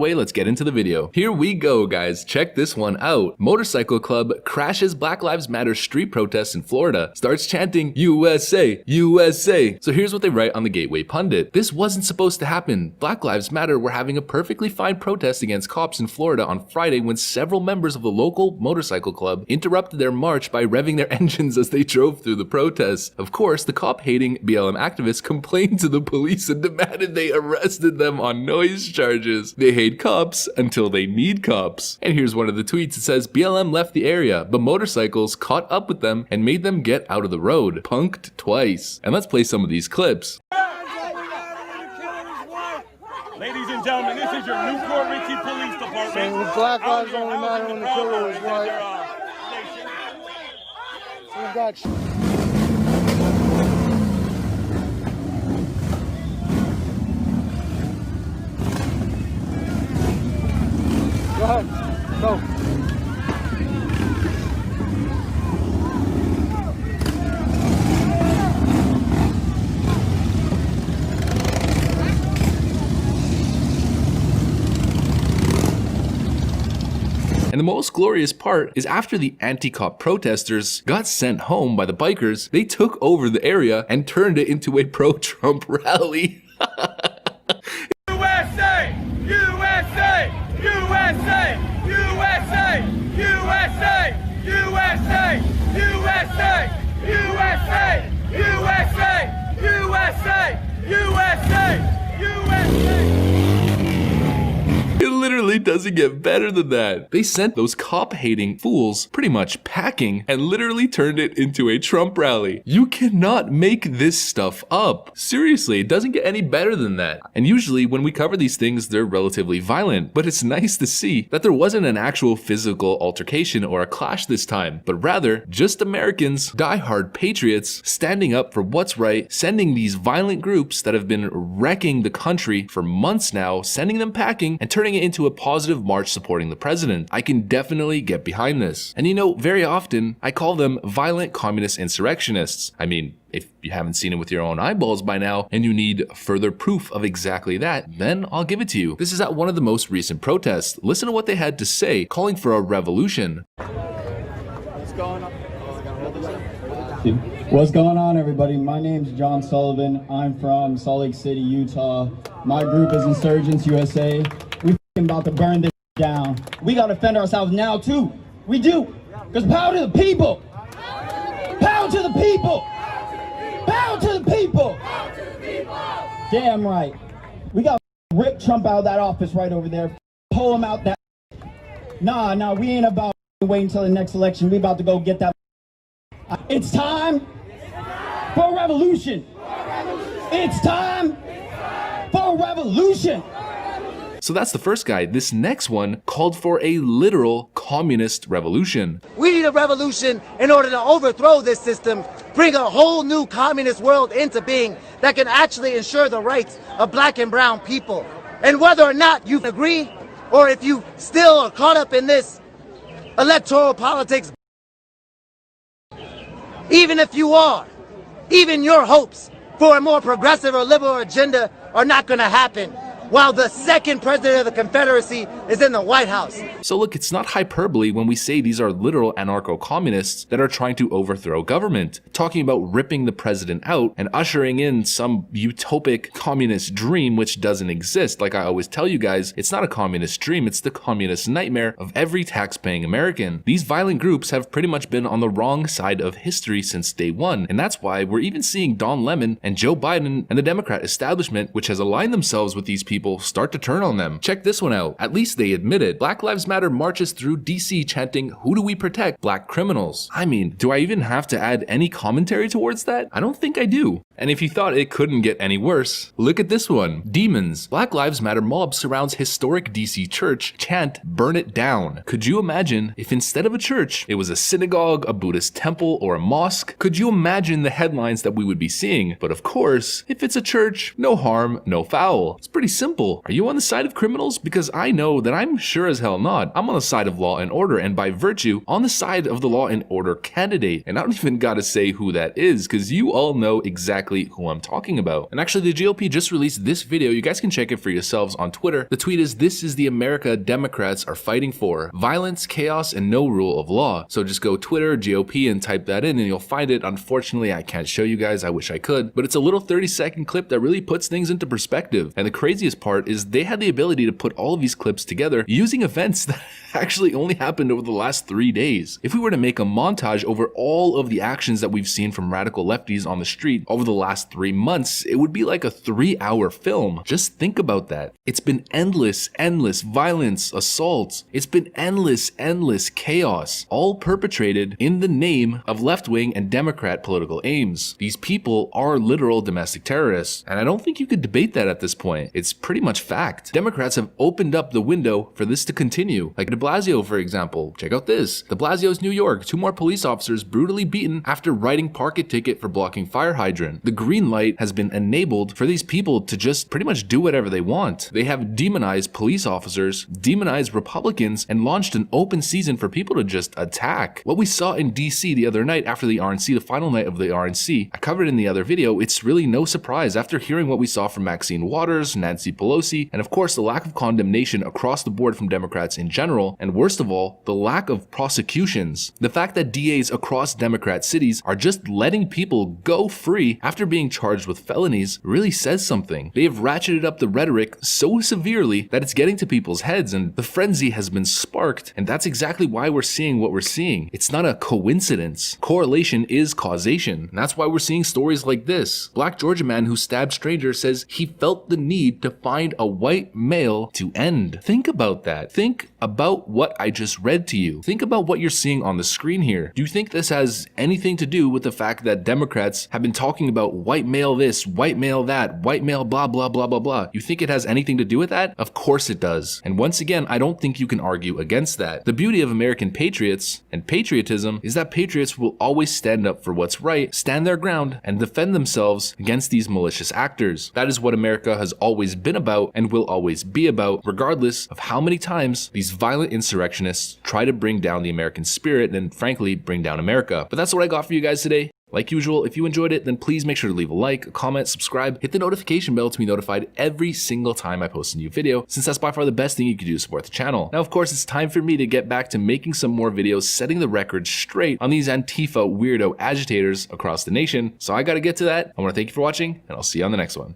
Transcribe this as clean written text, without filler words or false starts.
way, let's get into the video. Here we go, guys. Check this one out. Motorcycle club crashes Black Lives Matter street protests in Florida, starts chanting USA, USA. So here's what they write on the Gateway Pundit. This wasn't supposed to happen. Black Lives Matter were having a perfectly fine protest against cops in Florida on Friday when several members of the local motorcycle club interrupted their march by revving their engines as they drove through the protests. Of course, the cop-hating BLM activists complained to the police and demanded they arrested them on noise charges. They hate cops until they need cops. And here's one of the tweets. It says, BLM left the area, but motorcycles caught up with them and made them get out of the road. Punked twice. And let's play some of these clips. Ladies and gentlemen, this is your Newport Richey Police Department. So Black lives only matter when the killer is white. So we got Go ahead. Go. And the most glorious part is after the anti-cop protesters got sent home by the bikers, they took over the area and turned it into a pro-Trump rally. USA! USA! USA! USA! USA! USA! USA! USA! USA! USA! USA! USA! It literally doesn't get better than that. They sent those cop-hating fools pretty much packing and literally turned it into a Trump rally. You cannot make this stuff up. Seriously, it doesn't get any better than that. And usually when we cover these things, they're relatively violent, but it's nice to see that there wasn't an actual physical altercation or a clash this time, but rather just Americans, diehard patriots, standing up for what's right, sending these violent groups that have been wrecking the country for months now, sending them packing and turning it into a positive march supporting the president. I can definitely get behind this. And you know, very often I call them violent communist insurrectionists. I mean, if you haven't seen it with your own eyeballs by now and you need further proof of exactly that, then I'll give it to you. This is at one of the most recent protests. Listen to what they had to say, calling for a revolution. What's going on? What's going on, everybody? My name's John Sullivan. I'm from Salt Lake City, Utah. My group is Insurgents USA. We about to burn this down. We gotta defend ourselves now too. We do. Because power to the people. Power to the people. Power to the people. Damn right. We gotta rip Trump out of that office right over there. Pull him out that. Nah, we ain't about waiting until the next election. We about to go get that. It's time for a revolution. It's time for a revolution. So that's the first guy. This next one called for a literal communist revolution. We need a revolution in order to overthrow this system, bring a whole new communist world into being that can actually ensure the rights of black and brown people. And whether or not you agree, or if you still are caught up in this electoral politics, even if you are, even your hopes for a more progressive or liberal agenda are not going to happen while the second president of the Confederacy is in the White House. So look, it's not hyperbole when we say these are literal anarcho-communists that are trying to overthrow government, talking about ripping the president out and ushering in some utopic communist dream which doesn't exist. Like I always tell you guys, it's not a communist dream, it's the communist nightmare of every tax-paying American. These violent groups have pretty much been on the wrong side of history since day one, and that's why we're even seeing Don Lemon and Joe Biden and the Democrat establishment, which has aligned themselves with these people, start to turn on them. Check this one out. At least they admit it. Black Lives Matter marches through DC chanting, "Who do we protect? Black criminals." I mean, do I even have to add any commentary towards that? I don't think I do. And if you thought it couldn't get any worse, look at this one. Demons. Black Lives Matter mob surrounds historic DC church, chant, "Burn it down." Could you imagine if instead of a church, it was a synagogue, a Buddhist temple, or a mosque? Could you imagine the headlines that we would be seeing? But of course, if it's a church, no harm, no foul. It's pretty simple. Are you on the side of criminals? Because I know that I'm sure as hell not. I'm on the side of law and order, and by virtue, on the side of the law and order candidate. And I don't even gotta say who that is, because you all know exactly exactly who I'm talking about. And actually, the GOP just released this video. You guys can check it for yourselves on Twitter. The tweet is, "This is the America Democrats are fighting for: violence, chaos, and no rule of law." So just go Twitter, GOP, and type that in and you'll find it. Unfortunately, I can't show you guys. I wish I could. But it's a little 30-second clip that really puts things into perspective. And the craziest part is they had the ability to put all of these clips together using events that actually only happened over the last 3 days. If we were to make a montage over all of the actions that we've seen from radical lefties on the street over the last 3 months, it would be like a 3-hour film. Just think about that. It's been endless violence, assaults. It's been endless chaos, all perpetrated in the name of left-wing and Democrat political aims. These people are literal domestic terrorists, and I don't think you could debate that at this point. It's pretty much fact. Democrats have opened up the window for this to continue. Like de Blasio, for example. Check out this. De Blasio's New York. 2 more police officers brutally beaten after writing park ticket for blocking fire hydrant. The green light has been enabled for these people to just pretty much do whatever they want. They have demonized police officers, demonized Republicans, and launched an open season for people to just attack. What we saw in DC the other night after the RNC, the final night of the RNC, I covered in the other video. It's really no surprise after hearing what we saw from Maxine Waters, Nancy Pelosi, and of course the lack of condemnation across the board from Democrats in general, and worst of all, the lack of prosecutions. The fact that DAs across Democrat cities are just letting people go free after being charged with felonies really says something. They have ratcheted up the rhetoric so severely that it's getting to people's heads, and the frenzy has been sparked, and that's exactly why we're seeing what we're seeing. It's not a coincidence. Correlation is causation, and that's why we're seeing stories like this. Black Georgia man who stabbed stranger says he felt the need to find a white male to end. Think about that. Think about what I just read to you. Think about what you're seeing on the screen here. Do you think this has anything to do with the fact that Democrats have been talking about white male this, white male that, white male blah blah blah blah blah? You think it has anything to do with that? Of course it does. And once again, I don't think you can argue against that. The beauty of American patriots and patriotism is that patriots will always stand up for what's right, stand their ground, and defend themselves against these malicious actors. That is what America has always been about and will always be about, regardless of how many times these violent insurrectionists try to bring down the American spirit and frankly bring down America. But that's what I got for you guys today. Like usual, if you enjoyed it, then please make sure to leave a like, a comment, subscribe, hit the notification bell to be notified every single time I post a new video, since that's by far the best thing you can do to support the channel. Now, of course, it's time for me to get back to making some more videos setting the record straight on these Antifa weirdo agitators across the nation. So I gotta get to that. I wanna thank you for watching, and I'll see you on the next one.